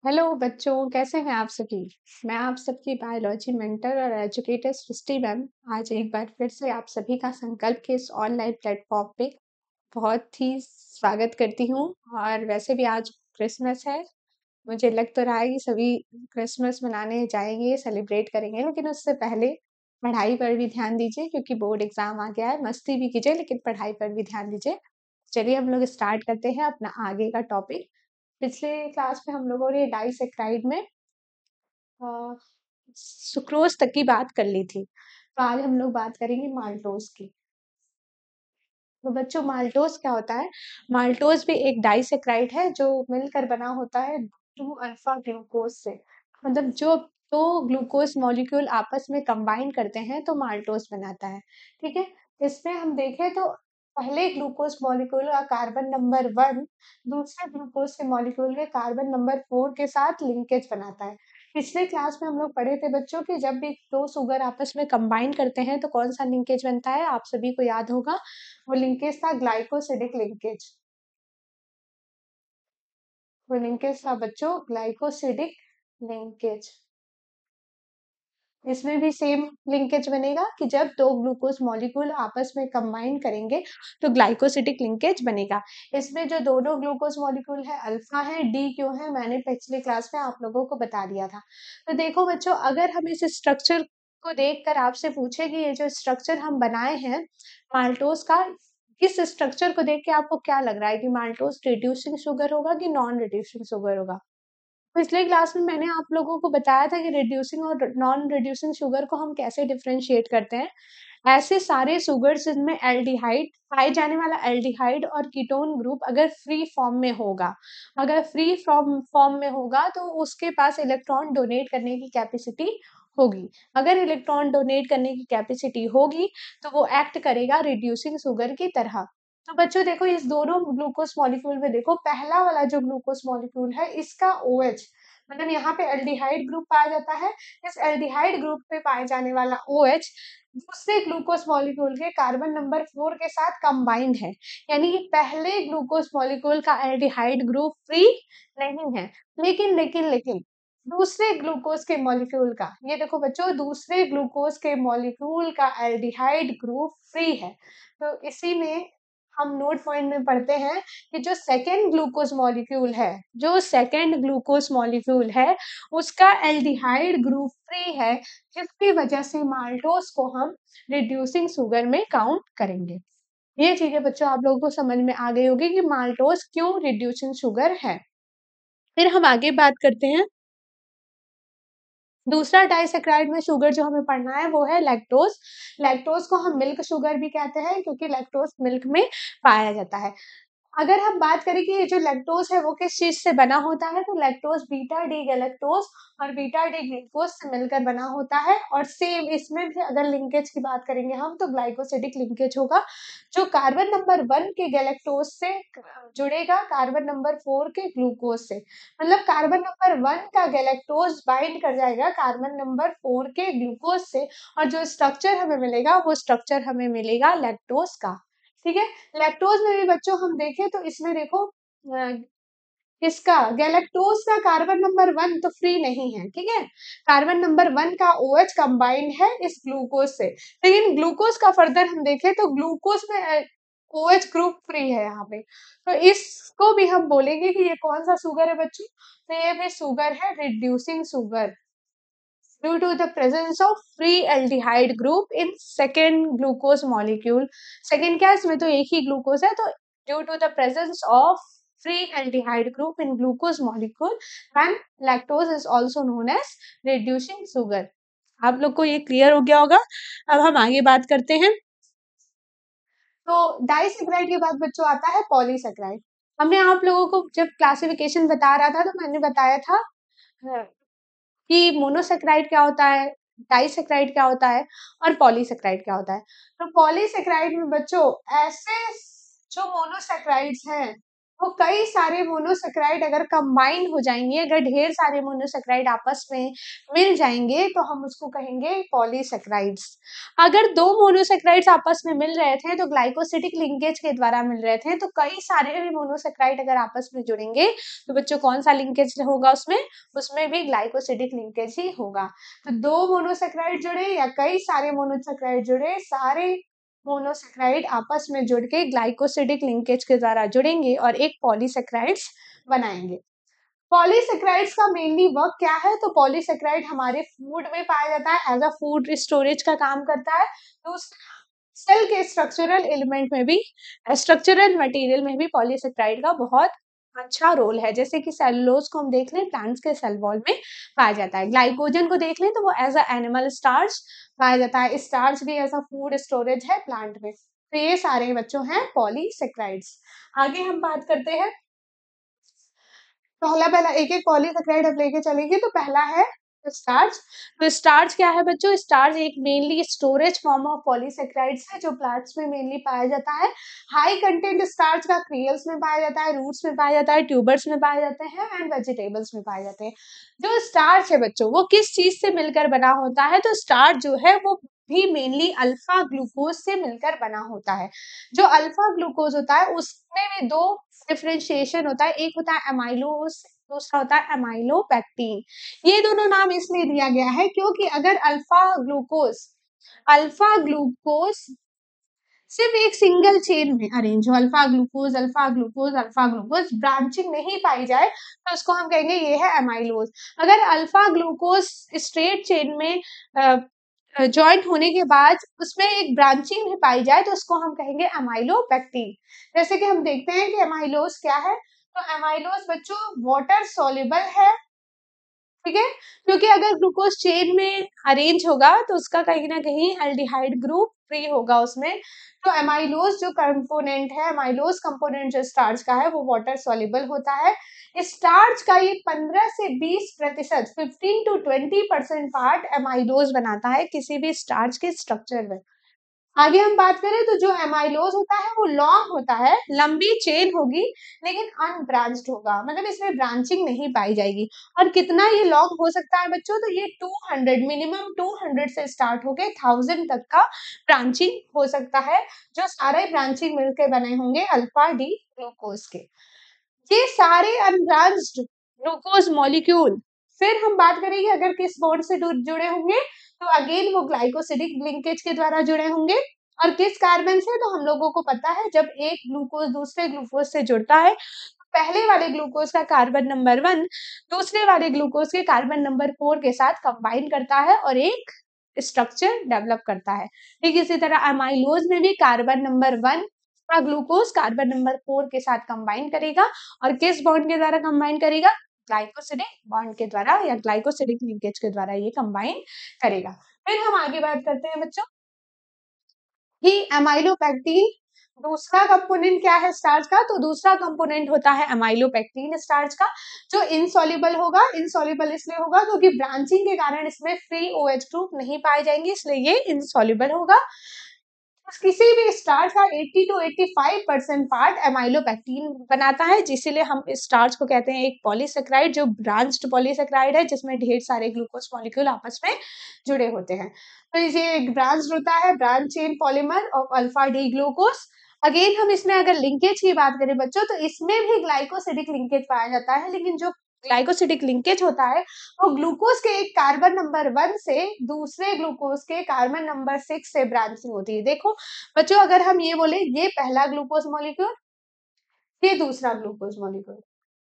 Hello बच्चों, कैसे हैं आप सभी? मैं आप सबकी बायोलॉजी मेंटर और एजुकेटर सृष्टि मैम आज एक बार फिर से आप सभी का संकल्प के इस ऑनलाइन प्लेटफॉर्म पे बहुत ही स्वागत करती हूँ। और वैसे भी आज क्रिसमस है, मुझे लग तो रहा है कि सभी क्रिसमस मनाने जाएंगे, सेलिब्रेट करेंगे, लेकिन उससे पहले पढ़ाई पर भी ध्यान दीजिए क्योंकि बोर्ड एग्जाम आ गया है। मस्ती भी कीजिए लेकिन पढ़ाई पर भी ध्यान दीजिए। चलिए हम लोग स्टार्ट करते हैं अपना आगे का टॉपिक। पिछले क्लास में हम लोगों ने डाइसेक्राइड में अ, सुक्रोज तक की बात कर ली थी। तो आज हम लोग बात करेंगे माल्टोज की। तो बच्चों, माल्टोज क्या होता है? माल्टोज भी एक डाइसेक्राइड है जो मिलकर बना होता है 2 अल्फा ग्लूकोज से। मतलब जो दो ग्लूकोज मॉलिक्यूल आपस में कंबाइन करते हैं तो माल्टोज बनाता है। ठीक है। इसमें हम देखें तो पहले ग्लूकोज मॉलिक्यूल का कार्बन नंबर 1 दूसरे ग्लूकोज के मॉलिक्यूल के कार्बन नंबर 4 के साथ लिंकेज बनाता है। पिछले क्लास में हम लोग पढ़े थे बच्चों कि जब भी दो शुगर आपस में कंबाइन करते हैं तो कौन सा लिंकेज बनता है, आप सभी को याद होगा। वो लिंकेज था ग्लाइकोसिडिक लिंकेज। वो लिंकेज था बच्चों ग्लाइकोसिडिक लिंकेज। इसमें भी सेम लिंकेज बनेगा कि जब दो ग्लूकोज मॉलिक्यूल आपस में कंबाइन करेंगे तो ग्लाइकोसिडिक लिंकेज बनेगा। इसमें जो दोनों ग्लूकोज मॉलिक्यूल है अल्फा है, डी क्यों है, मैंने पिछले क्लास में आप लोगों को बता दिया था। तो देखो बच्चों, अगर हम इस स्ट्रक्चर को देखकर आपसे पूछे कि ये जो स्ट्रक्चर हम बनाए हैं माल्टोज का, इस स्ट्रक्चर को देख के आपको क्या लग रहा है कि माल्टोज रिड्यूसिंग शुगर होगा कि नॉन रिड्यूसिंग शुगर होगा? पिछले क्लास में मैंने आप लोगों को बताया था कि रिड्यूसिंग और नॉन रिड्यूसिंग शुगर को हम कैसे डिफरेंशिएट करते हैं। ऐसे सारे शुगर्स जिनमें एल्डिहाइड पाए जाने वाला एल्डिहाइड और कीटोन ग्रुप अगर फ्री फॉर्म में होगा, अगर फ्री फॉर्म फॉर्म में होगा तो उसके पास इलेक्ट्रॉन डोनेट करने की कैपेसिटी होगी। अगर इलेक्ट्रॉन डोनेट करने की कैपेसिटी होगी तो वो एक्ट करेगा रिड्यूसिंग शुगर की तरह। तो बच्चों देखो, इस दोनों ग्लूकोज मॉलिक्यूल में देखो, पहला वाला जो ग्लूकोज मॉलिक्यूल है इसका OH, मतलब यहाँ पे एल्डिहाइड ग्रुप पाया जाता है। इस एल्डिहाइड ग्रुप पे पाए जाने वाला OH दूसरे ग्लूकोज मॉलिक्यूल के कार्बन नंबर 4 के साथ कंबाइंड है। यानी कि पहले ग्लूकोज मॉलिक्यूल का एल्डिहाइड ग्रुप फ्री नहीं है, लेकिन दूसरे ग्लूकोज के मॉलिक्यूल का, ये देखो बच्चों, दूसरे ग्लूकोज के मॉलिक्यूल का एल्डिहाइड ग्रुप फ्री है। तो इसी में हम नोट पॉइंट में पढ़ते हैं कि जो सेकेंड ग्लूकोज मॉलिक्यूल है, जो सेकेंड ग्लूकोज मॉलिक्यूल है उसका एल्डिहाइड ग्रुप फ्री है, जिसकी वजह से माल्टोज को हम रिड्यूसिंग शुगर में काउंट करेंगे। ये चीजें बच्चों आप लोगों को समझ में आ गई होगी कि माल्टोज क्यों रिड्यूसिंग शुगर है। फिर हम आगे बात करते हैं। दूसरा डाइसेक्राइड में शुगर जो हमें पढ़ना है वो है लैक्टोज। लैक्टोज को हम मिल्क शुगर भी कहते हैं क्योंकि लैक्टोज मिल्क में पाया जाता है। अगर हम बात करें कि ये जो लैक्टोज है वो किस चीज से बना होता है, तो लैक्टोज बीटा डी गैलेक्टोज और बीटा डी ग्लूकोज से मिलकर बना होता है। और सेम इसमें भी अगर लिंकेज की बात करेंगे हम तो ग्लाइकोसिडिक लिंकेज होगा, जो कार्बन नंबर 1 के गैलेक्टोज से जुड़ेगा कार्बन नंबर 4 के ग्लूकोज से। मतलब कार्बन नंबर 1 का गैलेक्टोज बाइंड कर जाएगा कार्बन नंबर 4 के ग्लूकोज से, और जो स्ट्रक्चर हमें मिलेगा वो स्ट्रक्चर हमें मिलेगा लैक्टोज का। ठीक है। लैक्टोज में भी बच्चों हम देखें तो इसमें देखो इसका गैलेक्टोज का कार्बन नंबर 1 तो फ्री नहीं है। ठीक है। कार्बन नंबर 1 का OH कंबाइंड है इस ग्लूकोज से, लेकिन ग्लूकोज का फर्दर हम देखें तो ग्लूकोज में OH ग्रुप फ्री है यहाँ पे। तो इसको भी हम बोलेंगे कि ये कौन सा शुगर है बच्चों, तो ये भी शुगर है reducing sugar, due to the presence of free aldehyde group in second glucose molecule। second क्या है, इसमें तो एक ही ग्लूकोज है, तो due to the presence of free aldehyde group in glucose molecule and lactose is also known as reducing sugar। आप लोग को ये क्लियर हो गया होगा। अब हम आगे बात करते हैं। तो डाइसेक्राइड के बाद बच्चों आता है पॉलीसेक्राइड। हमने आप लोगों को जब क्लासिफिकेशन बता रहा था तो मैंने बताया था कि मोनोसेक्राइड क्या होता है, डाइसेक्राइड क्या होता है और पॉलीसेक्राइड क्या होता है। तो पॉलीसेक्राइड में बच्चों ऐसे जो मोनोसेक्राइड्स हैं वो कई सारे मोनोसेक्राइड अगर कंबाइन हो जाएंगे, अगर ढेर सारे मोनोसेक्राइड आपस में मिल जाएंगे तो हम उसको कहेंगे पॉलीसेक्राइड्स। अगर दो मोनोसेक्राइड्स आपस में मिल रहे थे तो ग्लाइकोसिडिक लिंकेज के द्वारा मिल रहे थे, तो कई सारे भी मोनोसेक्राइड अगर आपस में जुड़ेंगे तो बच्चों कौन सा लिंकेज होगा उसमें? उसमें भी ग्लाइकोसिडिक लिंकेज ही होगा। तो दो मोनोसेक्राइड जुड़े या कई सारे मोनोसेक्राइड जुड़े, सारे मोनोसेक्राइड आपस में जुड़ के ग्लाइकोसिडिक लिंकेज के द्वारा जुड़ेंगे और एक पॉलीसेक्राइड्स बनाएंगे। पॉलीसेक्राइड्स का मेनली वर्क क्या है? तो पॉलीसेक्राइड हमारे फूड में पाया जाता है, एज अ फूड स्टोरेज का काम करता है। तो सेल के स्ट्रक्चरल एलिमेंट में भी, स्ट्रक्चरल मटेरियल में भी पॉलीसेक्राइड का बहुत अच्छा रोल है। जैसे कि सेलुलोज को हम देख लें, प्लांट्स के सेल वॉल में पाया जाता है। ग्लाइकोजन को देख लें तो वो एज अ एनिमल स्टार्च पाया जाता है। स्टार्च भी एज अ फूड स्टोरेज है प्लांट में। तो ये सारे बच्चों हैं पॉलीसेक्राइड्स। आगे हम बात करते हैं, पहला पहला एक एक पॉलीसेक्राइड अब लेके चलेंगे। तो पहला है स्टार्च। तो स्टार्च क्या है बच्चों? स्टार्च एक mainly storage form of polysaccharides है जो प्लांट्स में मेनली पाया जाता है। हाई कंटेंट स्टार्च का क्रियल्स में पाया जाता है, रूट्स में पाया जाता है, ट्यूबर्स में पाए जाते हैं एंड वेजिटेबल्स में पाए जाते हैं। जो स्टार्च है बच्चों वो किस चीज से मिलकर बना होता है? तो स्टार्च जो है वो भी मेनली अल्फा ग्लूकोज से मिलकर बना होता है। जो अल्फा ग्लूकोज होता है उसमें भी दो डिफरेंशिएशन होता है, एक होता है एमाइलोज, दूसरा होता है एमाइलोपेक्टिन। ये दोनों नाम इसलिए दिया गया है क्योंकि अगर अल्फा ग्लूकोज सिर्फ एक सिंगल चेन में अरेंज हो, alpha glucose alpha glucose alpha glucose, branching नहीं पाई जाए तो उसको हम कहेंगे ये है एमाइलोज। अगर अल्फा ग्लूकोज स्ट्रेट चेन में ज्वाइंट होने के बाद उसमें एक ब्रांचिंग भी पाई जाए तो उसको हम कहेंगे एमाइलोपेक्टिन। जैसे कि हम देखते हैं कि एमाइलोज क्या है, तो एमाइलोज बच्चों वाटर सॉल्युबल है, ठीक है, क्योंकि अगर ग्लूकोज चेन में अरेंज होगा तो उसका कहीं ना कहीं एल्डिहाइड ग्रुप फ्री होगा उसमें। तो एमाइलोज जो कंपोनेंट है, एमाइलोज कंपोनेंट जो स्टार्च का है वो वाटर सॉल्युबल होता है। स्टार्च का ये 15 से 20%, 15 to 20% पार्ट एमाइलोज बनाता है किसी भी स्टार्च के स्ट्रक्चर में। आगे हम बात करें तो जो एमाइलोज होता है वो लॉन्ग होता है, लंबी चेन होगी लेकिन अनब्रांच्ड होगा, मतलब इसमें ब्रांचिंग नहीं पाई जाएगी। और कितना ये लॉन्ग हो सकता है बच्चों? तो ये 200, मिनिमम 200 से स्टार्ट होके 1000 तक का ब्रांचिंग हो सकता है, जो सारे ब्रांचिंग मिलकर बने होंगे अल्फा डी ग्लूकोज के। ये सारे अनब्रांच्ड ग्लूकोज मॉलिक्यूल, फिर हम बात करेंगे अगर किस बॉन्ड से जुड़े होंगे, तो अगेन वो ग्लाइकोसिडिक लिंकेज के द्वारा जुड़े होंगे। और किस कार्बन से? तो हम लोगों को पता है जब एक ग्लूकोज दूसरे ग्लूकोज से जुड़ता है तो पहले वाले ग्लूकोज का कार्बन नंबर 1 दूसरे वाले ग्लूकोज के कार्बन नंबर 4 के साथ कंबाइन करता है और एक स्ट्रक्चर डेवलप करता है। ठीक इसी तरह अमाइलोज में भी कार्बन नंबर 1 का ग्लूकोज कार्बन नंबर 4 के साथ कंबाइन करेगा और किस बॉन्ड के द्वारा कंबाइन करेगा? ग्लाइकोसिडिक बॉन्ड के द्वारा या ग्लाइकोसिडिक लिंकेज के द्वारा ये कंबाइन करेगा। फिर हम आगे बात करते हैं बच्चों कि एमाइलोपेक्टिन दूसरा कंपोनेंट क्या है स्टार्च का? तो दूसरा कंपोनेंट होता है एमाइलोपेक्टिन स्टार्च का, जो इनसॉल्युबल होगा। इनसॉल्युबल इसलिए होगा क्योंकि ब्रांचिंग के कारण इसमें फ्री OH ग्रुप नहीं पाए जाएंगे, इसलिए ये इनसॉल्युबल होगा। किसी भी स्टार्च का 80 to 85% पार्ट एमाइलोपेक्टिन बनाता है, जिसलिए हम इस स्टार्च को कहते हैं एक पॉलीसेक्राइड, जो ब्रांच्ड पॉलीसेक्राइड है जिसमें ढेर सारे ग्लूकोज मॉलिक्यूल आपस में जुड़े होते हैं। तो ये एक ब्रांच होता है, branch chain polymer of alpha D glucose. Again हम इसमें अगर लिंकेज की बात करें बच्चों तो इसमें भी ग्लाइकोसिडिक लिंकेज पाया जाता है, लेकिन जो ग्लाइकोसिडिक लिंकेज होता है वो ग्लूकोज के एक कार्बन नंबर 1 से दूसरे ग्लूकोज के कार्बन नंबर 6 से ब्रांचिंग होती है। देखो बच्चों अगर हम ये बोले ये पहला ग्लूकोज मॉलिक्यूल, ये दूसरा ग्लूकोज मॉलिक्यूल,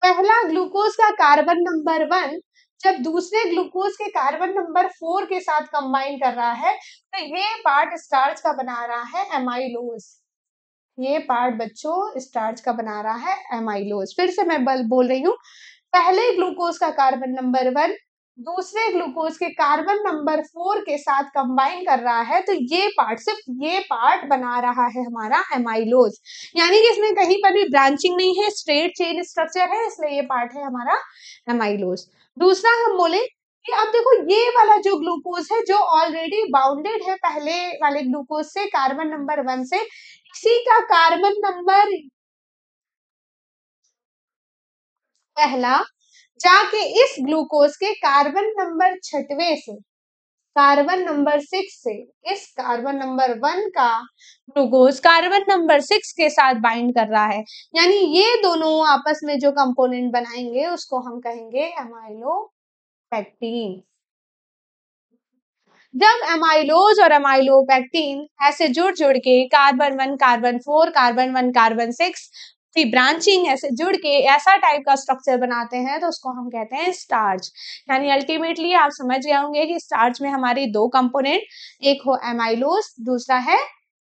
पहला ग्लूकोज का कार्बन नंबर 1 जब दूसरे ग्लूकोज के कार्बन नंबर 4 के साथ कंबाइन कर रहा है तो ये पार्ट स्टार्च का बना रहा है एमाइलोज। ये पार्ट बच्चों स्टार्च का बना रहा है एमाइलोज। फिर से मैं बोल रही हूँ, पहले ग्लूकोज का कार्बन नंबर 1 दूसरे ग्लूकोज के कार्बन नंबर 4 के साथ कंबाइन कर रहा है तो ये पार्ट, सिर्फ ये पार्ट बना रहा है हमारा एमाइलोज। यानी कि इसमें कहीं पर भी ब्रांचिंग नहीं है, स्ट्रेट चेन स्ट्रक्चर है, इसलिए ये पार्ट है हमारा एमाइलोज। दूसरा हम बोले कि अब देखो ये वाला जो ग्लूकोज है जो ऑलरेडी बाउंडेड है पहले वाले ग्लूकोज से कार्बन नंबर 1 से, इसी का कार्बन नंबर पहला जाके इस ग्लूकोज के कार्बन नंबर 6वें से, कार्बन नंबर 6 से इस कार्बन नंबर 1 का ग्लूकोज कार्बन नंबर 6 के साथ बाइंड कर रहा है। यानी ये दोनों आपस में जो कंपोनेंट बनाएंगे उसको हम कहेंगे एमाइलोपेक्टिन। जब एमाइलोज और एमाइलोपेक्टिन ऐसे जुड़ जुड़ के कार्बन 1 कार्बन 4 कार्बन 1 कार्बन 6 की ब्रांचिंग ऐसे जुड़ के ऐसा टाइप का स्ट्रक्चर बनाते हैं तो उसको हम कहते हैं स्टार्च। यानी अल्टीमेटली आप समझ गए होंगे कि स्टार्च में हमारी दो कंपोनेंट, एक हो एमाइलोज, दूसरा है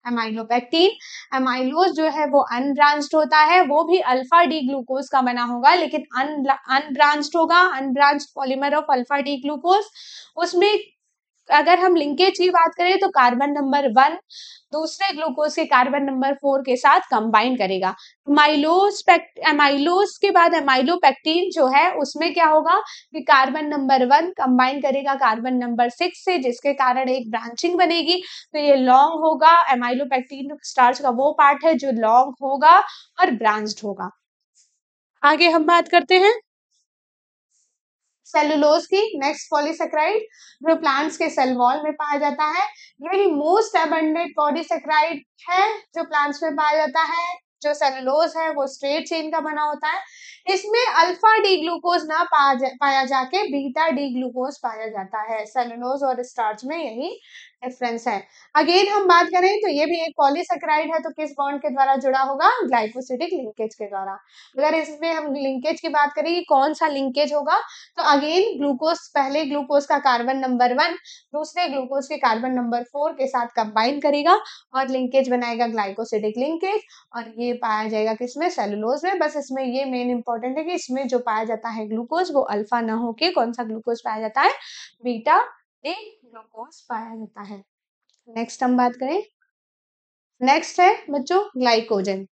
एमाइलोपेक्टिन। एमाइलोज जो है वो अनब्रांच्ड होता है, वो भी अल्फा डी ग्लूकोज का बना होगा, लेकिन अनब्रांच्ड होगा, unbranched polymer of alpha D glucose. उसमें अगर हम लिंकेज की बात करें तो कार्बन नंबर 1 दूसरे ग्लूकोज के कार्बन नंबर 4 के साथ कंबाइन करेगा। एमाइलोज के बाद एमाइलोपेक्टिन जो है उसमें क्या होगा कि कार्बन नंबर 1 कंबाइन करेगा कार्बन नंबर 6 से, जिसके कारण एक ब्रांचिंग बनेगी। तो ये लॉन्ग होगा, एमाइलोपेक्टिन स्टार्च का वो पार्ट है जो लॉन्ग होगा और ब्रांच्ड होगा। आगे हम बात करते हैं सेलुलोज की। नेक्स्ट पॉलीसेक्राइड जो प्लांट्स के सेल वॉल में पाया जाता है, ये मोस्ट एबंडेंट पॉलीसेक्राइड है जो प्लांट्स में पाया जाता है। जो सेलुलोज है वो स्ट्रेट चेन का बना होता है। इसमें अल्फा डी ग्लूकोज ना पाया जाके बीटा डी ग्लूकोज पाया जाता है। सेलुलोज और स्टार्च में यही डिफरेंस है। अगेन हम बात करें तो ये भी एक पॉलीसेक्राइड है, तो किस बॉन्ड के द्वारा जुड़ा होगा? ग्लाइकोसिडिक लिंकेज के द्वारा। अगर इसमें हम लिंकेज की बात करें कौन सा लिंकेज होगा, तो अगेन ग्लूकोज, पहले ग्लूकोज का कार्बन नंबर 1 दूसरे ग्लूकोज के कार्बन नंबर 4 के साथ कंबाइन करेगा और लिंकेज बनाएगा ग्लाइकोसिडिक लिंकेज, और ये पाया जाएगा किसमें? सेलुलोज में। बस इसमें ये मेन इंपॉर्टेंट है कि इसमें जो पाया जाता है ग्लूकोज वो अल्फा ना होके कौन सा ग्लूकोज पाया जाता है? बीटा डी ग्लूकोज पाया जाता है। नेक्स्ट हम बात करें, नेक्स्ट है बच्चों ग्लाइकोजन।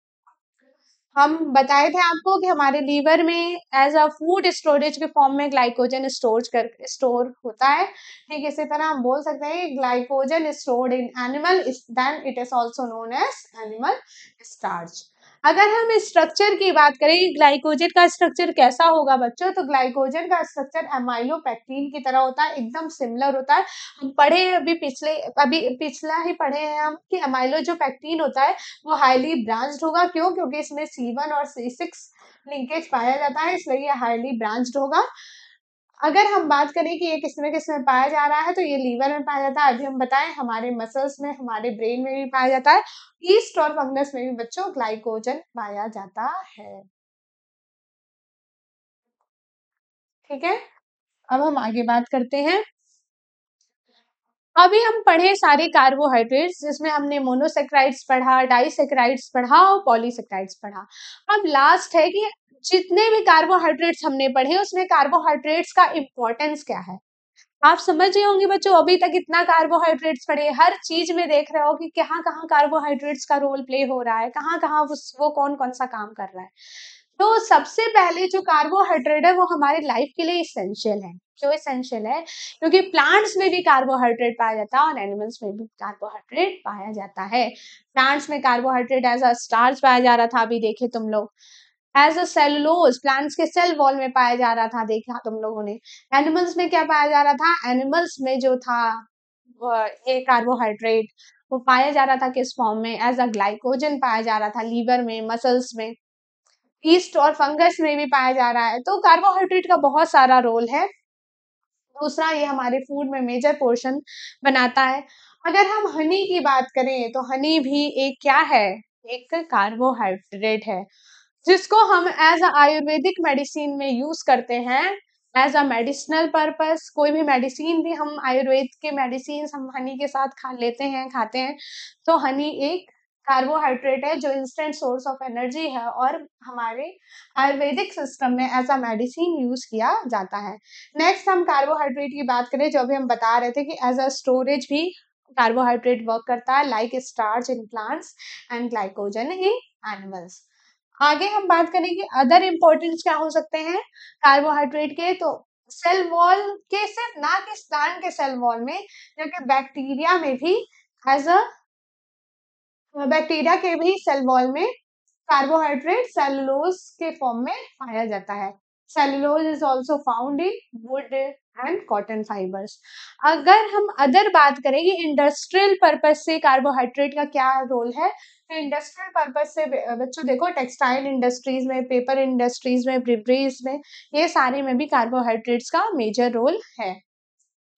हम बताए थे आपको कि हमारे लीवर में एज अ फूड स्टोरेज के फॉर्म में ग्लाइकोजन स्टोर होता है। ठीक इसी तरह हम बोल सकते हैं glycogen stored in animal then it is also known as animal starch. अगर हम स्ट्रक्चर की बात करें ग्लाइकोजन का स्ट्रक्चर कैसा होगा बच्चों, तो ग्लाइकोजन का स्ट्रक्चर एमाइलोपेक्टिन की तरह होता है, एकदम सिमिलर होता है। हम पढ़े अभी पिछला ही पढ़े हैं हम कि एमाइलो जो पेक्टिन होता है वो हाईली ब्रांच्ड होगा। क्यों? क्योंकि इसमें C1 और C6 लिंकेज पाया जाता है, इसलिए ये हाईली ब्रांच्ड होगा। अगर हम बात करें कि ये किसमें किसमें पाया जा रहा है, तो ये लीवर में पाया जाता है। अभी हम बताएं हमारे मसल्स में, हमारे ब्रेन में भी पाया जाता है। ईस्ट और फंगस में भी बच्चों ग्लाइकोजन पाया जाता है। ठीक है, अब हम आगे बात करते हैं। अभी हम पढ़े सारे कार्बोहाइड्रेट्स, जिसमें हमने मोनोसेक्राइड्स पढ़ा, डाइसेक्राइड्स पढ़ा और पॉलीसेक्राइड्स पढ़ा। अब लास्ट है कि जितने भी कार्बोहाइड्रेट्स हमने पढ़े उसमें कार्बोहाइड्रेट्स का इंपॉर्टेंस क्या है। आप समझ रहे होंगे बच्चों, अभी तक इतना कार्बोहाइड्रेट्स पढ़े, हर चीज में देख रहे हो कि कहाँ कहाँ कार्बोहाइड्रेट्स का रोल प्ले हो रहा है, कहाँ कहाँ वो कौन कौन सा काम कर रहा है। तो सबसे पहले जो कार्बोहाइड्रेट है वो हमारी लाइफ के लिए इसेंशियल है। क्यों इसेंशियल है? क्योंकि प्लांट्स में भी कार्बोहाइड्रेट पाया जाता है और एनिमल्स में भी कार्बोहाइड्रेट पाया जाता है। प्लांट्स में कार्बोहाइड्रेट एज अ स्टार्च पाया जा रहा था, अभी देखे तुम लोग। एज अ सेलुलोज प्लांट्स के सेल वॉल में पाया जा रहा था, देखा तुम लोगों ने। एनिमल्स में क्या पाया जा रहा था? एनिमल्स में जो था ये कार्बोहाइड्रेट वो पाया जा रहा था किस फॉर्म में? एज अ ग्लाइकोजन पाया जा रहा था लीवर में, मसल्स में। ईस्ट और फंगस में भी पाया जा रहा है। तो कार्बोहाइड्रेट का बहुत सारा रोल है। दूसरा, ये हमारे फूड में मेजर पोर्शन बनाता है। अगर हम हनी की बात करें तो हनी भी एक क्या है? एक कार्बोहाइड्रेट है, जिसको हम एज अ आयुर्वेदिक मेडिसिन में यूज करते हैं। एज अ मेडिसिनल पर्पस कोई भी मेडिसिन भी हम आयुर्वेद के मेडिसिन हम हनी के साथ खा लेते हैं, खाते हैं। तो हनी एक कार्बोहाइड्रेट है जो इंस्टेंट सोर्स ऑफ एनर्जी है और हमारे आयुर्वेदिक सिस्टम में एज अ मेडिसिन यूज किया जाता है। नेक्स्ट हम कार्बोहाइड्रेट की बात करें, जो अभी हम बता रहे थे कि एज अ स्टोरेज भी कार्बोहाइड्रेट वर्क करता है, like starch in plants and glycogen in animals. आगे हम बात करें कि अदर इम्पोर्टेंस क्या हो सकते हैं कार्बोहाइड्रेट के, तो सेल वॉल के सिर्फ ना कि प्लांट के सेल वॉल में, जबकि बैक्टीरिया में भी एज अ बैक्टीरिया के भी सेल वॉल में कार्बोहाइड्रेट सेलुलोज के फॉर्म में पाया जाता है। Cellulose is also found in would and cotton fibres. अगर हम अदर बात करें कि इंडस्ट्रियल पर्पज से कार्बोहाइड्रेट का क्या रोल है, तो इंडस्ट्रियल पर्पज से बच्चों देखो, टेक्सटाइल इंडस्ट्रीज में, पेपर इंडस्ट्रीज में, ब्रिवरीज में, ये सारे में भी कार्बोहाइड्रेट्स का मेजर रोल है।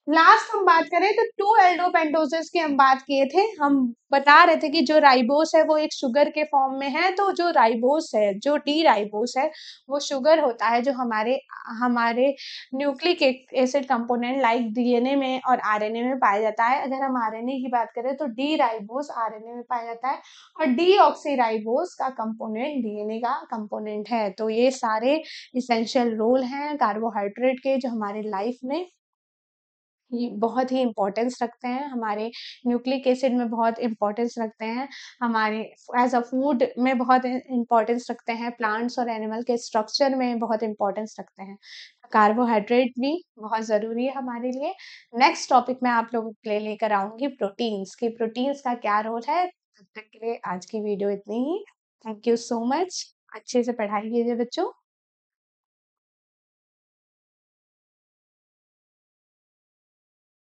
लास्ट हम बात करें तो 2 एल्डोपेंटोजेस की हम बात किए थे, हम बता रहे थे कि जो राइबोस है वो एक शुगर के फॉर्म में है, तो जो राइबोस है, जो डी राइबोस है, वो शुगर होता है जो हमारे हमारे nucleic acid component like DNA में और आरएनए में पाया जाता है। अगर हम आरएनए की बात करें तो डी राइबोस आरएनए में पाया जाता है, और डी ऑक्सी राइबोस का कंपोनेंट डीएनए का कंपोनेंट है। तो ये सारे इसेंशियल रोल हैं कार्बोहाइड्रेट के, जो हमारे लाइफ में ये बहुत ही इम्पोर्टेंस रखते हैं, हमारे न्यूक्लिक एसिड में बहुत इम्पोर्टेंस रखते हैं, हमारे एज अ फूड में बहुत इम्पोर्टेंस रखते हैं, प्लांट्स और एनिमल के स्ट्रक्चर में बहुत इम्पोर्टेंस रखते हैं। कार्बोहाइड्रेट भी बहुत ज़रूरी है हमारे लिए। नेक्स्ट टॉपिक मैं आप लोगों के लिए लेकर आऊँगी प्रोटीन्स, कि प्रोटीन्स का क्या रोल है। तब तक के लिए आज की वीडियो इतनी ही। Thank you so much. अच्छे से पढ़ाई कीजिए बच्चों।